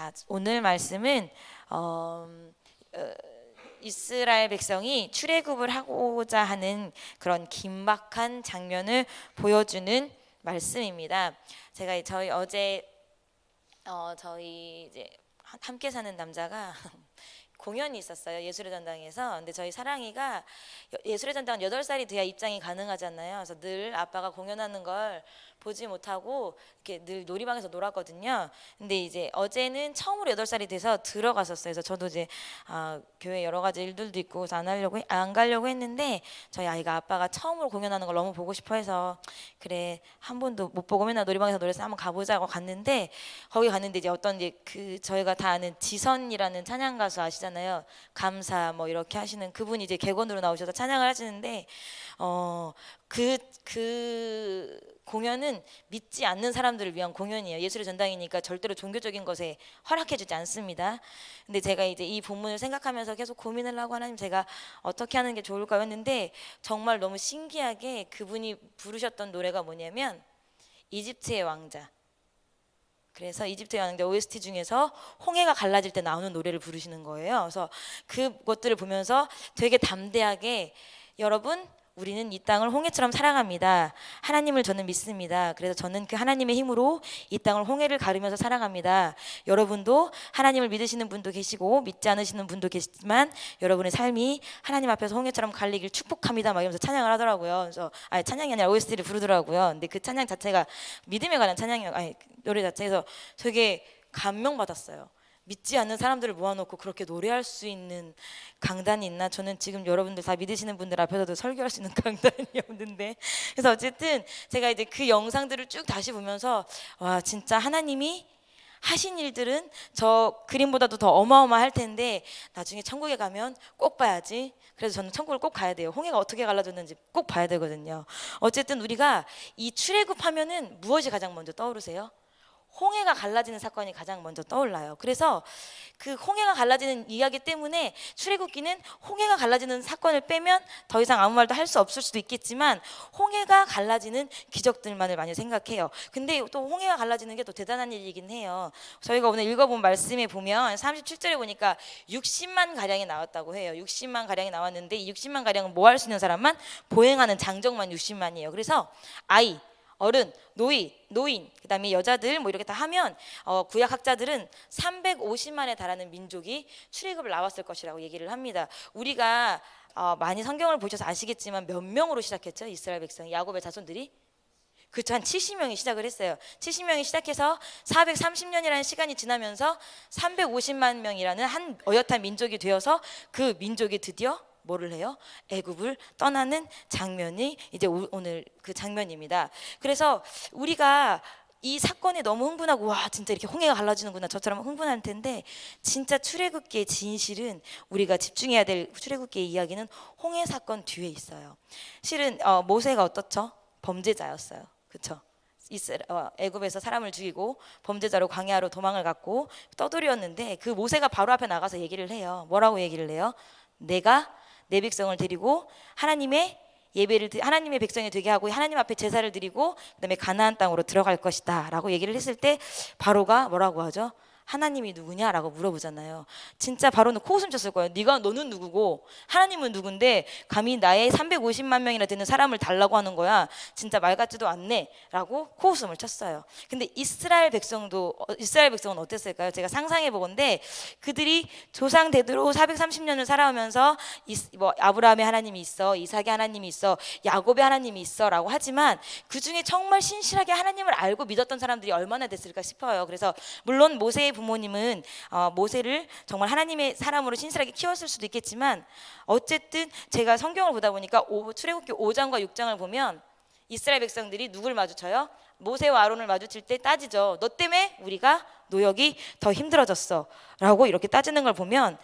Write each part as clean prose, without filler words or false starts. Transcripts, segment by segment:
자, 오늘 말씀은 이스라엘 백성이 출애굽을 하고자 하는 그런 긴박한 장면을 보여주는 말씀입니다. 제가 저희 어제 저희 이제 함께 사는 남자가 공연이 있었어요. 예술의 전당에서. 근데 저희 사랑이가 예술의 전당은 8살이 돼야 입장이 가능하잖아요. 그래서 늘 아빠가 공연하는 걸 보지 못하고 이렇게 늘 놀이방에서 놀았거든요. 근데 이제 어제는 처음으로 8살이 돼서 들어갔었어요. 그래서 저도 이제 교회 여러 가지 일들도 있고 그래서 안 가려고 했는데 저희 아이가 아빠가 처음으로 공연하는 걸 너무 보고 싶어 해서 그래 한 번도 못 보고 맨날 놀이방에서 놀아서 한번 가보자고 갔는데 거기 갔는데 이제 어떤 이제 그 저희가 다 아는 지선이라는 찬양 가수 아시잖아요. 감사 뭐 이렇게 하시는 그분이 이제 객원으로 나오셔서 찬양을 하시는데 그 공연은 믿지 않는 사람들을 위한 공연이에요. 예술의 전당이니까 절대로 종교적인 것에 허락해주지 않습니다. 근데 제가 이제 이 본문을 생각하면서 계속 고민을 하고 하나님 제가 어떻게 하는 게 좋을까 했는데 정말 너무 신기하게 그분이 부르셨던 노래가 뭐냐면 이집트의 왕자. 그래서 이집트의 왕자 OST 중에서 홍해가 갈라질 때 나오는 노래를 부르시는 거예요. 그래서 그것들을 보면서 되게 담대하게 여러분 우리는 이 땅을 홍해처럼 사랑합니다. 하나님을 저는 믿습니다. 그래서 저는 그 하나님의 힘으로 이 땅을 홍해를 가르면서 살아갑니다. 여러분도 하나님을 믿으시는 분도 계시고 믿지 않으시는 분도 계시지만 여러분의 삶이 하나님 앞에서 홍해처럼 갈리길 축복합니다. 막 이러면서 찬양을 하더라고요. 그래서 찬양이 아니라 OST를 부르더라고요. 근데 그 찬양 자체가 믿음에 관한 노래 자체에서 되게 감명받았어요. 믿지 않는 사람들을 모아놓고 그렇게 노래할 수 있는 강단이 있나? 저는 지금 여러분들 다 믿으시는 분들 앞에서도 설교할 수 있는 강단이 없는데 그래서 어쨌든 제가 이제 그 영상들을 쭉 다시 보면서 와 진짜 하나님이 하신 일들은 저 그림보다도 더 어마어마할 텐데 나중에 천국에 가면 꼭 봐야지. 그래서 저는 천국을 꼭 가야 돼요. 홍해가 어떻게 갈라졌는지 꼭 봐야 되거든요. 어쨌든 우리가 이 출애굽하면은 무엇이 가장 먼저 떠오르세요? 홍해가 갈라지는 사건이 가장 먼저 떠올라요. 그래서 그 홍해가 갈라지는 이야기 때문에 출애굽기는 홍해가 갈라지는 사건을 빼면 더 이상 아무 말도 할 수 없을 수도 있겠지만 홍해가 갈라지는 기적들만을 많이 생각해요. 근데 또 홍해가 갈라지는 게 또 대단한 일이긴 해요. 저희가 오늘 읽어본 말씀에 보면 37절에 보니까 60만 가량이 나왔다고 해요. 60만 가량이 나왔는데 이 60만 가량은 뭐 할 수 있는 사람만 보행하는 장정만 60만이에요. 그래서 아이 어른, 노인, 그다음에 여자들 뭐 이렇게 다 하면 구약 학자들은 350만에 달하는 민족이 출애굽을 나왔을 것이라고 얘기를 합니다. 우리가 많이 성경을 보셔서 아시겠지만 몇 명으로 시작했죠? 이스라엘 백성, 야곱의 자손들이? 그렇죠. 한 70명이 시작을 했어요. 70명이 시작해서 430년이라는 시간이 지나면서 350만 명이라는 한 어엿한 민족이 되어서 그 민족이 드디어 뭐를 해요? 애굽을 떠나는 장면이 이제 오늘 그 장면입니다. 그래서 우리가 이 사건에 너무 흥분하고 와 진짜 이렇게 홍해가 갈라지는구나 저처럼 흥분할 텐데 진짜 출애굽기의 진실은 우리가 집중해야 될 출애굽기의 이야기는 홍해 사건 뒤에 있어요. 실은 모세가 어떻죠? 범죄자였어요. 그렇죠? 애굽에서 사람을 죽이고 범죄자로 광야로 도망을 갔고 떠돌이었는데 그 모세가 바로 앞에 나가서 얘기를 해요. 뭐라고 얘기를 해요? 내가 내 백성을 데리고 하나님의 백성이 되게 하고 하나님 앞에 제사를 드리고 그다음에 가나안 땅으로 들어갈 것이다라고 얘기를 했을 때 바로가 뭐라고 하죠? 하나님이 누구냐라고 물어보잖아요. 진짜 바로는 코웃음 쳤을 거예요. 너는 누구고 하나님은 누군데 감히 나의 350만 명이나 되는 사람을 달라고 하는 거야. 진짜 말 같지도 않네 라고 코웃음을 쳤어요. 근데 이스라엘 백성은 어땠을까요? 제가 상상해 보건데 그들이 조상 대대로 430년을 살아오면서 아브라함의 하나님이 있어, 이삭의 하나님이 있어, 야곱의 하나님이 있어 라고 하지만 그 중에 정말 신실하게 하나님을 알고 믿었던 사람들이 얼마나 됐을까 싶어요. 그래서 물론 모세의 부모님은 모세를 정말 하나님의 사람으로 신실하게 키웠을 수도 있겠지만 어쨌든 제가 성경을 보다 보니까 출애굽기 5장과 6장을 보면 이스라엘 백성들이 누굴 마주쳐요? 모세와 아론을 마주칠 때 따지죠. 너 때문에 우리가 노역이 더 힘들어졌어 라고 이렇게 따지는 걸 보면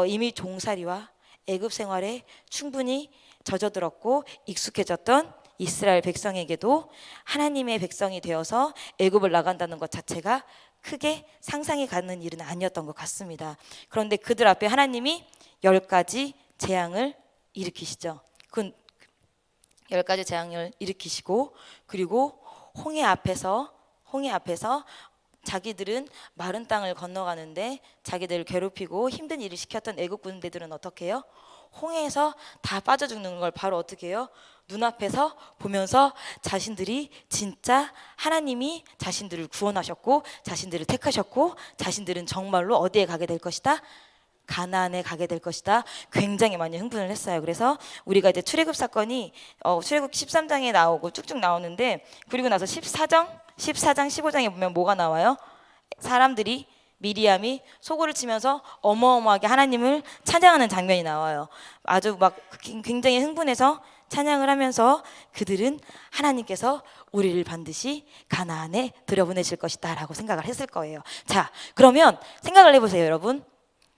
이미 종살이와 애굽 생활에 충분히 젖어들었고 익숙해졌던 이스라엘 백성에게도 하나님의 백성이 되어서 애굽을 나간다는 것 자체가 크게 상상이 가는 일은 아니었던 것 같습니다. 그런데 그들 앞에 하나님이 10가지 재앙을 일으키시죠. 그 10가지 재앙을 일으키시고 그리고 홍해 앞에서 자기들은 마른 땅을 건너가는데 자기들을 괴롭히고 힘든 일을 시켰던 애국 군대들은 어떻게 해요? 홍해에서 다 빠져 죽는 걸 바로 어떻게 해요? 눈앞에서 보면서 자신들이 진짜 하나님이 자신들을 구원하셨고 자신들을 택하셨고 자신들은 정말로 어디에 가게 될 것이다? 가나안에 가게 될 것이다. 굉장히 많이 흥분을 했어요. 그래서 우리가 이제 출애굽 사건이 출애굽 13장에 나오고 쭉쭉 나오는데, 그리고 나서 14장, 15장에 보면 뭐가 나와요? 사람들이 미리암이 소고를 치면서 어마어마하게 하나님을 찬양하는 장면이 나와요. 아주 막 굉장히 흥분해서 찬양을 하면서 그들은 하나님께서 우리를 반드시 가나안에 들여보내실 것이다 라고 생각을 했을 거예요. 자, 그러면 생각을 해보세요, 여러분.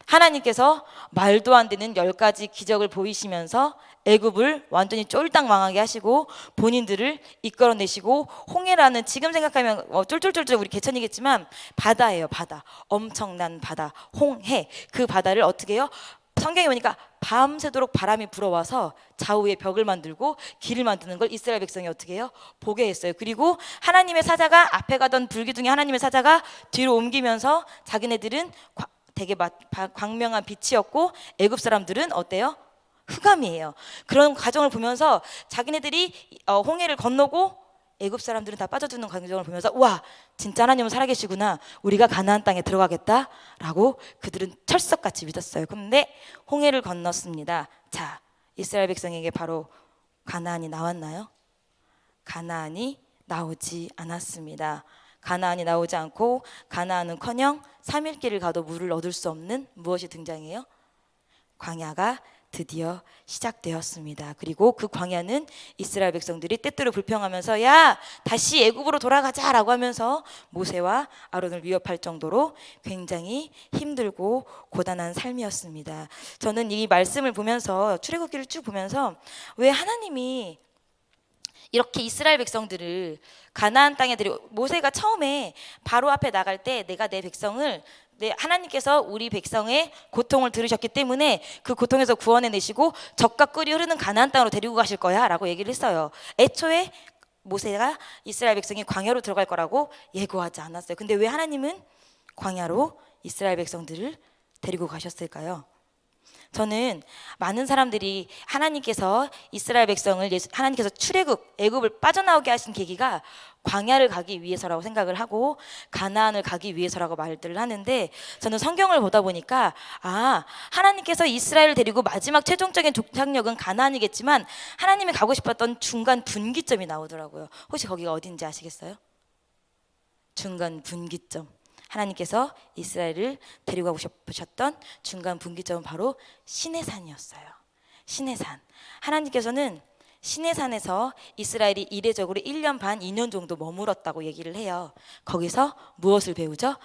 하나님께서 말도 안 되는 10가지 기적을 보이시면서 애굽을 완전히 쫄딱 망하게 하시고 본인들을 이끌어내시고 홍해라는, 지금 생각하면 쫄쫄쫄쫄 우리 개천이겠지만 바다예요. 바다, 엄청난 바다, 홍해. 그 바다를 어떻게 해요? 성경에 보니까 밤새도록 바람이 불어와서 좌우에 벽을 만들고 길을 만드는 걸 이스라엘 백성이 어떻게 해요? 보게 했어요. 그리고 하나님의 사자가 앞에 가던 불기둥에 하나님의 사자가 뒤로 옮기면서 자기네들은 되게 광명한 빛이었고 애굽 사람들은 어때요? 흑암이에요. 그런 과정을 보면서 자기네들이 홍해를 건너고 애굽 사람들은 다 빠져드는 과정을 보면서 와, 진짜 하나님은 살아계시구나, 우리가 가나안 땅에 들어가겠다라고 그들은 철석같이 믿었어요. 그런데 홍해를 건넜습니다. 자, 이스라엘 백성에게 바로 가나안이 나왔나요? 가나안이 나오지 않았습니다. 가나안이 나오지 않고 가나안은커녕 3일 길을 가도 물을 얻을 수 없는 무엇이 등장해요? 광야가 드디어 시작되었습니다. 그리고 그 광야는 이스라엘 백성들이 때때로 불평하면서 야, 다시 애굽으로 돌아가자라고 하면서 모세와 아론을 위협할 정도로 굉장히 힘들고 고단한 삶이었습니다. 저는 이 말씀을 보면서, 출애굽기를 쭉 보면서, 왜 하나님이 이렇게 이스라엘 백성들을 가나안 땅에 모세가 처음에 바로 앞에 나갈 때 내가 내 백성을, 하나님께서 우리 백성의 고통을 들으셨기 때문에 그 고통에서 구원해내시고 적과 꿀이 흐르는 가나안 땅으로 데리고 가실 거야 라고 얘기를 했어요. 애초에 모세가 이스라엘 백성이 광야로 들어갈 거라고 예고하지 않았어요. 근데 왜 하나님은 광야로 이스라엘 백성들을 데리고 가셨을까요? 저는 많은 사람들이 하나님께서 이스라엘 백성을 하나님께서 출애굽, 애굽을 빠져나오게 하신 계기가 광야를 가기 위해서라고 생각을 하고 가나안을 가기 위해서라고 말들을 하는데, 저는 성경을 보다 보니까 하나님께서 이스라엘을 데리고 마지막 최종적인 종착역은 가나안이겠지만 하나님이 가고 싶었던 중간 분기점이 나오더라고요. 혹시 거기가 어딘지 아시겠어요? 중간 분기점. 하나님께서 이스라엘을 데리고 가고 싶으셨던 중간 분기점은 바로 시내산이었어요. 시내산. 하나님께서는 시내산에서 이스라엘이 이례적으로 1년 반, 2년 정도 머물었다고 얘기를 해요. 거기서 무엇을 배우죠?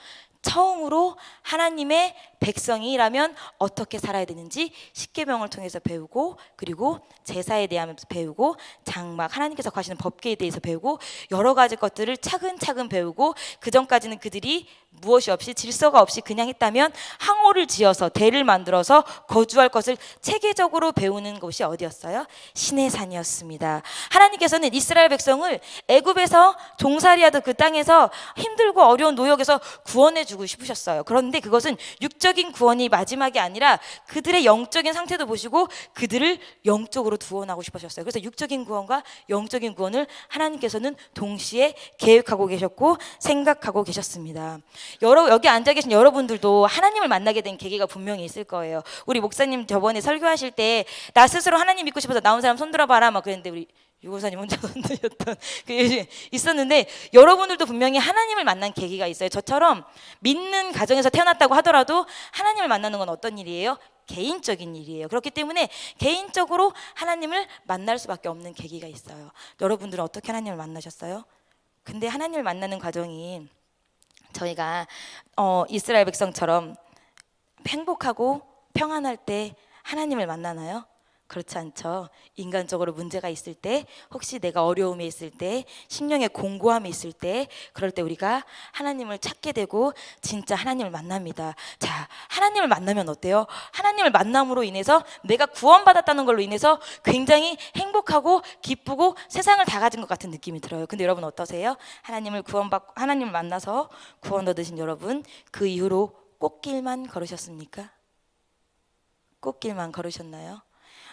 처음으로 하나님의 백성이라면 어떻게 살아야 되는지 십계명을 통해서 배우고, 그리고 제사에 대하면서 배우고, 장막, 하나님께서 하시는 법궤에 대해서 배우고, 여러 가지 것들을 차근차근 배우고, 그 전까지는 그들이 무엇이 없이, 질서가 없이 그냥 했다면 항오를 지어서 대를 만들어서 거주할 것을 체계적으로 배우는 곳이 어디였어요? 시내산이었습니다. 하나님께서는 이스라엘 백성을 애굽에서 종살이하던 그 땅에서 힘들고 어려운 노역에서 구원해주고 싶으셨어요. 그런데 그것은 육적인 구원이 마지막이 아니라 그들의 영적인 상태도 보시고 그들을 영적으로 구원하고 싶으셨어요. 그래서 육적인 구원과 영적인 구원을 하나님께서는 동시에 계획하고 계셨고 생각하고 계셨습니다. 여기 앉아 계신 여러분들도 하나님을 만나게 된 계기가 분명히 있을 거예요. 우리 목사님 저번에 설교하실 때 나 스스로 하나님 믿고 싶어서 나온 사람 손 들어봐라 막 그랬는데, 우리 유고사님 혼자 손 드셨던 그 있었는데, 여러분들도 분명히 하나님을 만난 계기가 있어요. 저처럼 믿는 가정에서 태어났다고 하더라도 하나님을 만나는 건 어떤 일이에요? 개인적인 일이에요. 그렇기 때문에 개인적으로 하나님을 만날 수밖에 없는 계기가 있어요. 여러분들은 어떻게 하나님을 만나셨어요? 근데 하나님을 만나는 과정이 저희가 이스라엘 백성처럼 행복하고 평안할 때 하나님을 만나나요? 그렇지 않죠. 인간적으로 문제가 있을 때, 혹시 내가 어려움에 있을 때, 심령의 공고함이 있을 때, 그럴 때 우리가 하나님을 찾게 되고 진짜 하나님을 만납니다. 자, 하나님을 만나면 어때요? 하나님을 만남으로 인해서 내가 구원받았다는 걸로 인해서 굉장히 행복하고 기쁘고 세상을 다 가진 것 같은 느낌이 들어요. 근데 여러분 어떠세요? 하나님을 만나서 구원 얻으신 여러분, 그 이후로 꽃길만 걸으셨습니까? 꽃길만 걸으셨나요?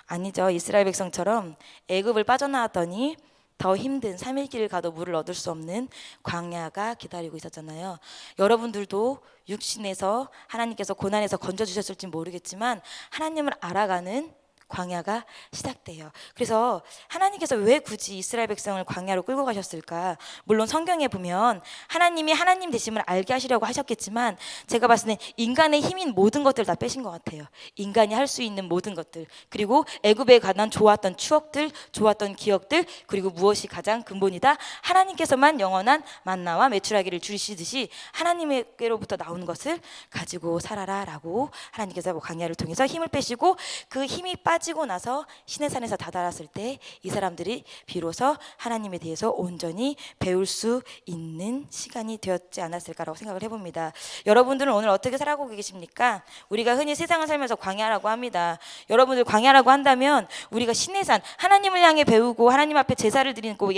아니죠. 이스라엘 백성처럼 애굽을 빠져나왔더니 더 힘든 3일 길을 가도 물을 얻을 수 없는 광야가 기다리고 있었잖아요. 여러분들도 육신에서 하나님께서 고난에서 건져주셨을지 모르겠지만 하나님을 알아가는 광야가 시작돼요. 그래서 하나님께서 왜 굳이 이스라엘 백성을 광야로 끌고 가셨을까? 물론 성경에 보면 하나님이 하나님 되심을 알게 하시려고 하셨겠지만 제가 봤을 때 인간의 힘인 모든 것들 다 빼신 것 같아요. 인간이 할 수 있는 모든 것들, 그리고 애굽에 관한 좋았던 추억들, 좋았던 기억들, 그리고 무엇이 가장 근본이다? 하나님께서만 영원한 만나와 메추라기를 주시듯이 하나님께로부터 나오는 것을 가지고 살아라라고 하나님께서 광야를 통해서 힘을 빼시고, 그 힘이 빠지고 나서 시내산에서 다다랐을 때 이 사람들이 비로소 하나님에 대해서 온전히 배울 수 있는 시간이 되었지 않았을까라고 생각을 해봅니다. 여러분들은 오늘 어떻게 살아가고 계십니까? 우리가 흔히 세상을 살면서 광야라고 합니다. 여러분들 광야라고 한다면 우리가 시내산, 하나님을 향해 배우고 하나님 앞에 제사를 드리는 거,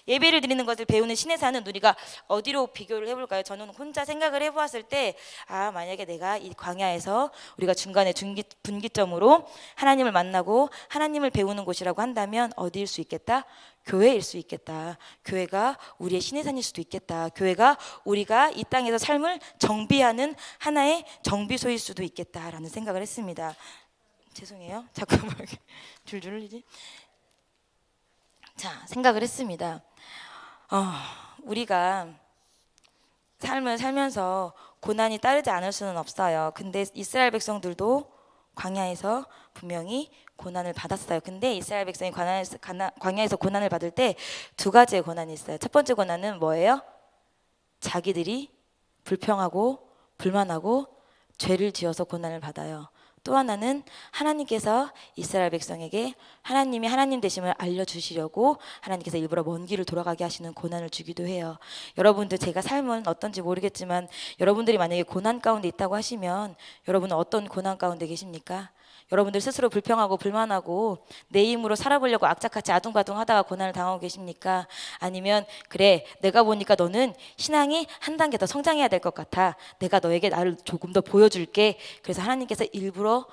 예배를 드리는 것을 배우는 시내산은 우리가 어디로 비교를 해볼까요? 저는 혼자 생각을 해보았을 때 만약에 내가 이 광야에서 우리가 중간에 분기점으로 하나님을 만나고 하나님을 배우는 곳이라고 한다면 어디일 수 있겠다? 교회일 수 있겠다. 교회가 우리의 시내산일 수도 있겠다. 교회가 우리가 이 땅에서 삶을 정비하는 하나의 정비소일 수도 있겠다라는 생각을 했습니다. 죄송해요. 잠깐만 줄줄 흘리지. 자, 생각을 했습니다. 우리가 삶을 살면서 고난이 따르지 않을 수는 없어요. 근데 이스라엘 백성들도 광야에서 분명히 고난을 받았어요. 근데 이스라엘 백성이 광야에서 고난을 받을 때 두 가지의 고난이 있어요. 첫 번째 고난은 뭐예요? 자기들이 불평하고 불만하고 죄를 지어서 고난을 받아요. 또 하나는 하나님께서 이스라엘 백성에게 하나님이 하나님 되심을 알려주시려고 하나님께서 일부러 먼 길을 돌아가게 하시는 고난을 주기도 해요. 여러분들, 제가 삶은 어떤지 모르겠지만 여러분들이 만약에 고난 가운데 있다고 하시면 여러분은 어떤 고난 가운데 계십니까? 여러분들 스스로 불평하고 불만하고 내 힘으로 살아보려고 악착같이 아둥바둥 하다가 고난을 당하고 계십니까? 아니면 그래, 내가 보니까 너는 신앙이 한 단계 더 성장해야 될 것 같아, 내가 너에게 나를 조금 더 보여줄게, 그래서 하나님께서 일부러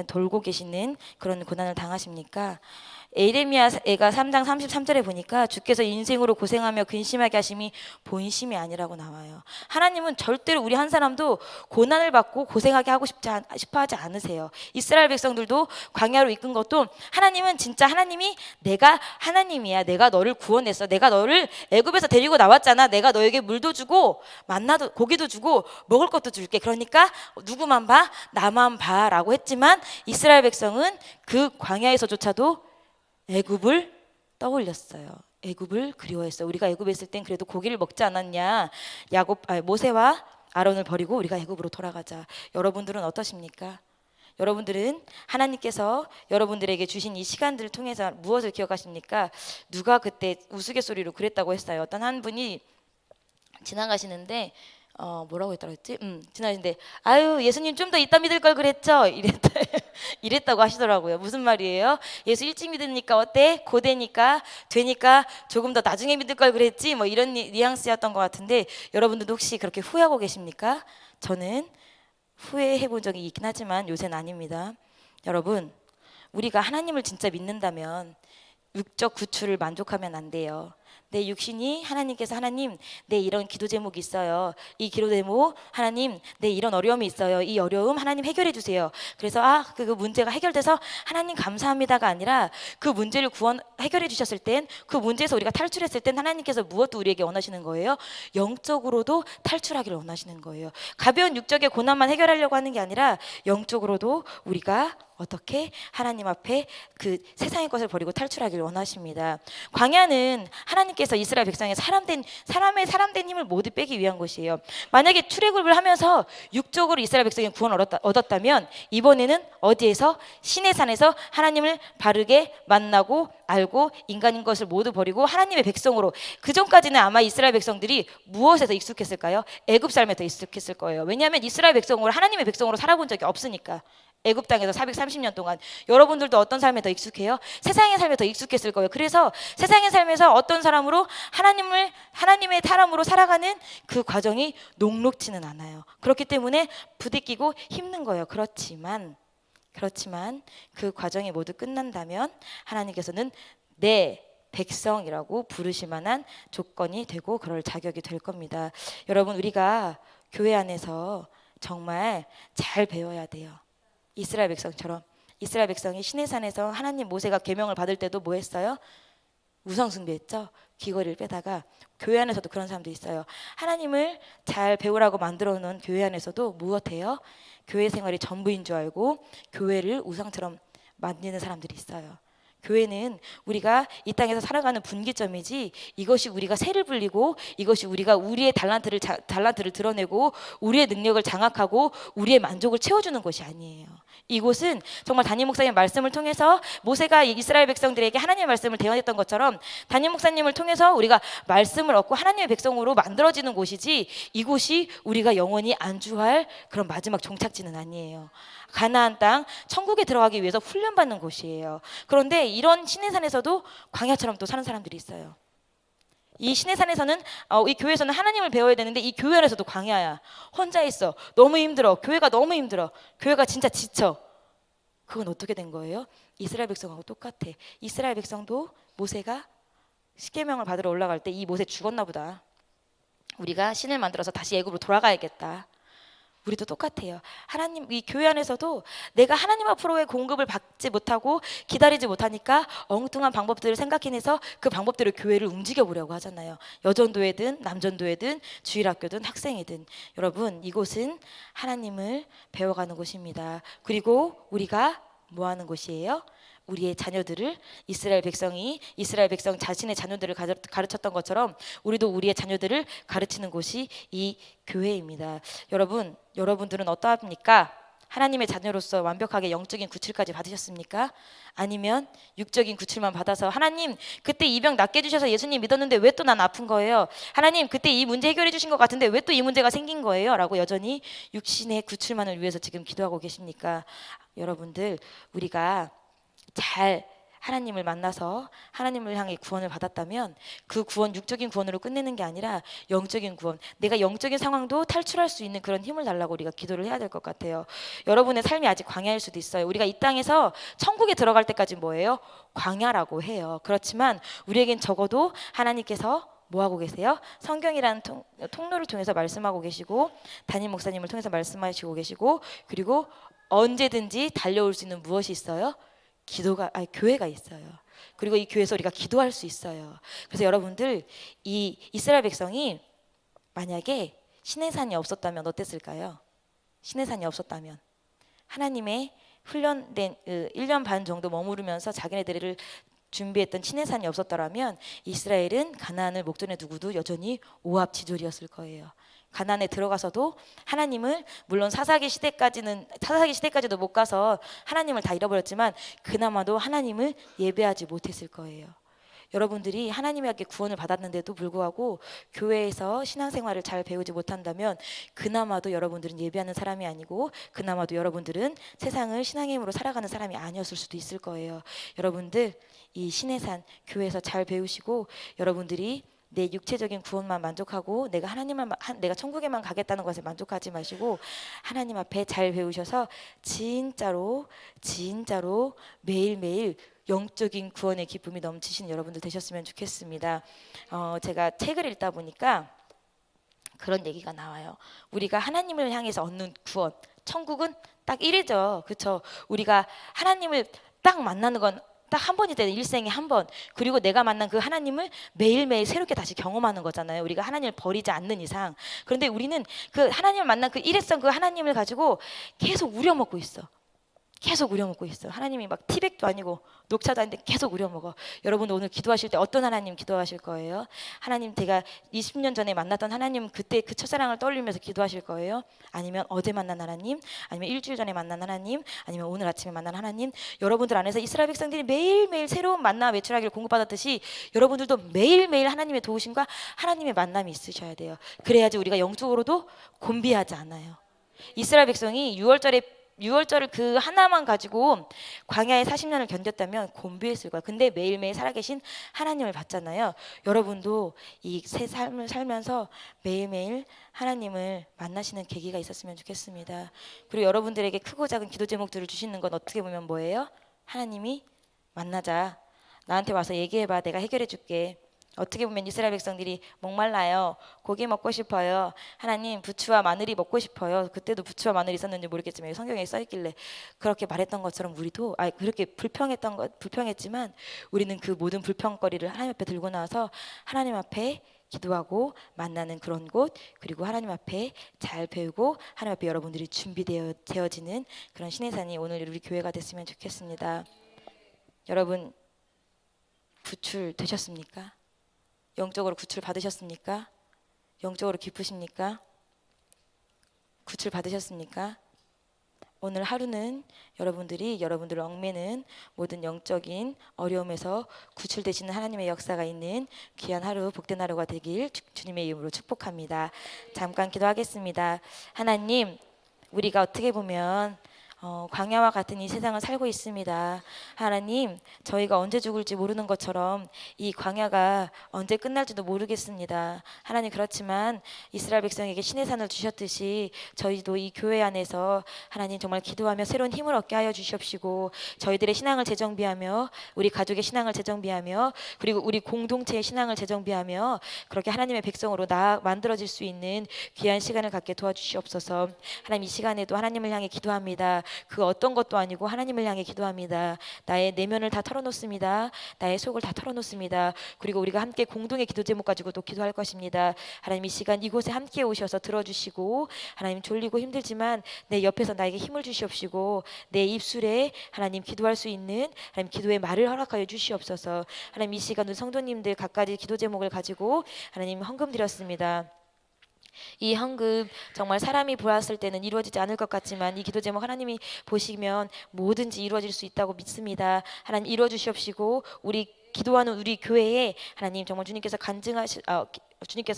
돌고 계시는 그런 고난을 당하십니까? 에레미야가 3장 33절에 보니까 주께서 인생으로 고생하며 근심하게 하심이 본심이 아니라고 나와요. 하나님은 절대로 우리 한 사람도 고난을 받고 고생하게 하고 싶어 하지 않으세요. 이스라엘 백성들도 광야로 이끈 것도 하나님은 진짜 하나님이 내가 하나님이야, 내가 너를 구원했어, 내가 너를 애굽에서 데리고 나왔잖아, 내가 너에게 물도 주고 만나도 고기도 주고 먹을 것도 줄게, 그러니까 누구만 봐? 나만 봐 라고 했지만 이스라엘 백성은 그 광야에서조차도 애굽을 떠올렸어요. 애굽을 그리워했어요. 우리가 애굽에 있을 땐 그래도 고기를 먹지 않았냐? 모세와 아론을 버리고 우리가 애굽으로 돌아가자. 여러분들은 어떠십니까? 여러분들은 하나님께서 여러분들에게 주신 이 시간들을 통해서 무엇을 기억하십니까? 누가 그때 우스갯소리로 그랬다고 했어요. 어떤 한 분이 지나가시는데 뭐라고 했다고 했지? 지나가시는데 아유, 예수님 좀 더 이따 믿을 걸 그랬죠? 이랬다고 하시더라고요. 무슨 말이에요? 예수 일찍 믿으니까 어때? 고되니까 되니까 조금 더 나중에 믿을 걸 그랬지? 뭐 이런 뉘앙스였던 것 같은데 여러분들도 혹시 그렇게 후회하고 계십니까? 저는 후회해 본 적이 있긴 하지만 요새는 아닙니다. 여러분, 우리가 하나님을 진짜 믿는다면 육적 구출을 만족하면 안 돼요. 내 육신이 하나님께서 하나님, 내 이런 기도 제목이 있어요, 이 기도 제목 하나님, 내 이런 어려움이 있어요, 이 어려움 하나님 해결해 주세요. 그래서 그 문제가 해결돼서 하나님 감사합니다가 아니라 그 문제를 해결해 주셨을 땐, 그 문제에서 우리가 탈출했을 땐 하나님께서 무엇도 우리에게 원하시는 거예요? 영적으로도 탈출하기를 원하시는 거예요. 가벼운 육적의 고난만 해결하려고 하는 게 아니라 영적으로도 우리가 어떻게 하나님 앞에 그 세상의 것을 버리고 탈출하기를 원하십니다. 광야는 하나님 하나님께서 이스라엘 백성의 사람의 힘을 모두 빼기 위한 것이에요. 만약에 출애굽을 하면서 육적으로 이스라엘 백성이 구원을 얻었다면 이번에는 어디에서? 시내산에서 하나님을 바르게 만나고 알고 인간인 것을 모두 버리고 하나님의 백성으로. 그 전까지는 아마 이스라엘 백성들이 무엇에 더 익숙했을까요? 애굽 삶에 더 익숙했을 거예요. 왜냐하면 이스라엘 백성으로 하나님의 백성으로 살아본 적이 없으니까. 애굽 땅에서 430년 동안. 여러분들도 어떤 삶에 더 익숙해요? 세상의 삶에 더 익숙했을 거예요. 그래서 세상의 삶에서 어떤 사람으로 하나님의 사람으로 살아가는 그 과정이 녹록지는 않아요. 그렇기 때문에 부딪히고 힘든 거예요. 그렇지만 그 과정이 모두 끝난다면 하나님께서는 내 백성이라고 부르실 만한 조건이 되고 그럴 자격이 될 겁니다. 여러분, 우리가 교회 안에서 정말 잘 배워야 돼요. 이스라엘 백성처럼. 이스라엘 백성이 시내산에서 하나님 모세가 계명을 받을 때도 뭐 했어요? 우상 숭배했죠. 귀걸이를 빼다가. 교회 안에서도 그런 사람도 있어요. 하나님을 잘 배우라고 만들어 놓은 교회 안에서도 무엇해요? 교회 생활이 전부인 줄 알고 교회를 우상처럼 만드는 사람들이 있어요. 교회는 우리가 이 땅에서 살아가는 분기점이지, 이것이 우리가 새를 불리고 이것이 우리가 우리의 달란트를 드러내고 우리의 능력을 장악하고 우리의 만족을 채워주는 것이 아니에요. 이곳은 정말 담임 목사님 말씀을 통해서 모세가 이스라엘 백성들에게 하나님의 말씀을 대언했던 것처럼 담임 목사님을 통해서 우리가 말씀을 얻고 하나님의 백성으로 만들어지는 곳이지, 이곳이 우리가 영원히 안주할 그런 마지막 종착지는 아니에요. 가나안 땅, 천국에 들어가기 위해서 훈련받는 곳이에요. 그런데 이런 시내산에서도 광야처럼 또 사는 사람들이 있어요. 이 시내산에서는 이 교회에서는 하나님을 배워야 되는데 이 교회 안에서도 광야야. 혼자 있어. 너무 힘들어. 교회가 너무 힘들어. 교회가 진짜 지쳐. 그건 어떻게 된 거예요? 이스라엘 백성하고 똑같아. 이스라엘 백성도 모세가 십계명을 받으러 올라갈 때 이 모세 죽었나 보다. 우리가 신을 만들어서 다시 애굽으로 돌아가야겠다. 우리도 똑같아요. 하나님, 이 교회 안에서도 내가 하나님 앞으로의 공급을 받지 못하고 기다리지 못하니까 엉뚱한 방법들을 생각해내서 그 방법대로 교회를 움직여 보려고 하잖아요. 여전도회든 남전도회든 주일학교든 학생이든. 여러분, 이곳은 하나님을 배워가는 곳입니다. 그리고 우리가 뭐 하는 곳이에요? 우리의 자녀들을, 이스라엘 백성 자신의 자녀들을 가르쳤던 것처럼 우리도 우리의 자녀들을 가르치는 곳이 이 교회입니다. 여러분들은 어떠합니까? 하나님의 자녀로서 완벽하게 영적인 구출까지 받으셨습니까? 아니면 육적인 구출만 받아서 하나님 그때 이 병 낫게 해주셔서 예수님 믿었는데 왜 또 난 아픈 거예요? 하나님 그때 이 문제 해결해 주신 것 같은데 왜 또 이 문제가 생긴 거예요? 라고 여전히 육신의 구출만을 위해서 지금 기도하고 계십니까? 여러분들, 우리가 잘 하나님을 만나서 하나님을 향해 구원을 받았다면 그 구원, 육적인 구원으로 끝내는 게 아니라 영적인 구원, 내가 영적인 상황도 탈출할 수 있는 그런 힘을 달라고 우리가 기도를 해야 될 것 같아요. 여러분의 삶이 아직 광야일 수도 있어요. 우리가 이 땅에서 천국에 들어갈 때까지 뭐예요? 광야라고 해요. 그렇지만 우리에겐 적어도 하나님께서 뭐 하고 계세요? 성경이라는 통로를 통해서 말씀하고 계시고 담임 목사님을 통해서 말씀하시고 계시고, 그리고 언제든지 달려올 수 있는 무엇이 있어요? 교회가 있어요. 그리고 이 교회에서 우리가 기도할 수 있어요. 그래서 여러분들, 이 이스라엘 백성이 만약에 시내산이 없었다면 어땠을까요? 시내산이 없었다면 하나님의 훈련된 1년 반 정도 머무르면서 자기네들을 준비했던 시내산이 없었더라면 이스라엘은 가나안을 목전에 두고도 여전히 오합지졸이었을 거예요. 가나안에 들어가서도 하나님을, 물론 사사기 시대까지도 못 가서 하나님을 다 잃어버렸지만 그나마도 하나님을 예배하지 못했을 거예요. 여러분들이 하나님에게 구원을 받았는데도 불구하고 교회에서 신앙생활을 잘 배우지 못한다면 그나마도 여러분들은 예배하는 사람이 아니고 그나마도 여러분들은 세상을 신앙의 힘으로 살아가는 사람이 아니었을 수도 있을 거예요. 여러분들, 이 시내산 교회에서 잘 배우시고 여러분들이 내 육체적인 구원만 만족하고 내가 천국에만 가겠다는 것에 만족하지 마시고 하나님 앞에 잘 배우셔서 진짜로 매일매일 영적인 구원의 기쁨이 넘치시는 여러분들 되셨으면 좋겠습니다. 제가 책을 읽다 보니까 그런 얘기가 나와요. 우리가 하나님을 향해서 얻는 구원, 천국은 딱 1회죠. 그렇죠? 우리가 하나님을 딱 만나는 건 딱 한 번이잖아요. 일생에 한 번. 그리고 내가 만난 그 하나님을 매일매일 새롭게 다시 경험하는 거잖아요. 우리가 하나님을 버리지 않는 이상. 그런데 우리는 그 하나님을 만난 그 일회성 그 하나님을 가지고 계속 우려먹고 있어. 계속 우려먹고 있어요. 하나님이 막 티백도 아니고 녹차도 아닌데 계속 우려먹어. 여러분 오늘 기도하실 때 어떤 하나님 기도하실 거예요? 하나님, 제가 20년 전에 만났던 하나님, 그때 그 첫사랑을 떠올리면서 기도하실 거예요? 아니면 어제 만난 하나님? 아니면 일주일 전에 만난 하나님? 아니면 오늘 아침에 만난 하나님? 여러분들 안에서 이스라엘 백성들이 매일매일 새로운 만나 외출하기를 공급받았듯이 여러분들도 매일매일 하나님의 도우심과 하나님의 만남이 있으셔야 돼요. 그래야지 우리가 영적으로도 곤비하지 않아요. 이스라엘 백성이 6월절을 그 하나만 가지고 광야에 40년을 견뎠다면 곤비했을 거야. 근데 매일매일 살아계신 하나님을 봤잖아요. 여러분도 이 새 삶을 살면서 매일매일 하나님을 만나시는 계기가 있었으면 좋겠습니다. 그리고 여러분들에게 크고 작은 기도 제목들을 주시는 건 어떻게 보면 뭐예요? 하나님이 만나자. 나한테 와서 얘기해봐. 내가 해결해 줄게. 어떻게 보면 이스라엘 백성들이 목말라요. 고기 먹고 싶어요. 하나님, 부추와 마늘이 먹고 싶어요. 그때도 부추와 마늘이 있었는지 모르겠지만 성경에 써 있길래 그렇게 말했던 것처럼 우리도 그렇게 불평했지만 우리는 그 모든 불평거리를 하나님 앞에 들고 나와서 하나님 앞에 기도하고 만나는 그런 곳, 그리고 하나님 앞에 잘 배우고 하나님 앞에 여러분들이 준비되어지는 그런 신해산이 오늘 우리 교회가 됐으면 좋겠습니다. 여러분, 구출 되셨습니까? 영적으로 구출 받으셨습니까? 영적으로 기쁘십니까? 구출 받으셨습니까? 오늘 하루는 여러분들을 얽매는 모든 영적인 어려움에서 구출되시는 하나님의 역사가 있는 귀한 하루, 복된 하루가 되길 주님의 이름으로 축복합니다. 잠깐 기도하겠습니다. 하나님, 우리가 어떻게 보면 광야와 같은 이 세상을 살고 있습니다. 하나님, 저희가 언제 죽을지 모르는 것처럼 이 광야가 언제 끝날지도 모르겠습니다. 하나님, 그렇지만 이스라엘 백성에게 신의 산을 주셨듯이 저희도 이 교회 안에서 하나님 정말 기도하며 새로운 힘을 얻게 하여 주시옵시고, 저희들의 신앙을 재정비하며 우리 가족의 신앙을 재정비하며 그리고 우리 공동체의 신앙을 재정비하며 그렇게 하나님의 백성으로 만들어질 수 있는 귀한 시간을 갖게 도와주시옵소서. 하나님, 이 시간에도 하나님을 향해 기도합니다. 그 어떤 것도 아니고 하나님을 향해 기도합니다. 나의 내면을 다 털어놓습니다. 나의 속을 다 털어놓습니다. 그리고 우리가 함께 공동의 기도 제목 가지고도 기도할 것입니다. 하나님, 이 시간 이곳에 함께 오셔서 들어주시고, 하나님, 졸리고 힘들지만 내 옆에서 나에게 힘을 주시옵시고, 내 입술에 하나님 기도할 수 있는 하나님 기도의 말을 허락하여 주시옵소서. 하나님, 이 시간 우리 성도님들 각가지 기도 제목을 가지고 하나님 헌금 드렸습니다. 이 헌금 정말 사람이 보았을 때는 이루어지지 않을 것 같지만 이 기도 제목 하나님이 보시면 뭐든지 이루어질 수 있다고 믿습니다. 하나님, 이루어 주시옵시고 우리 기도하는 우리 교회에 하나님 정말 주님께서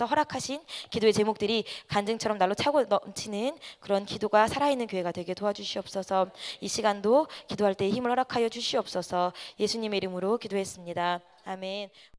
허락하신 기도의 제목들이 간증처럼 날로 차고 넘치는 그런 기도가 살아있는 교회가 되게 도와주시옵소서. 이 시간도 기도할 때 힘을 허락하여 주시옵소서. 예수님의 이름으로 기도했습니다. 아멘.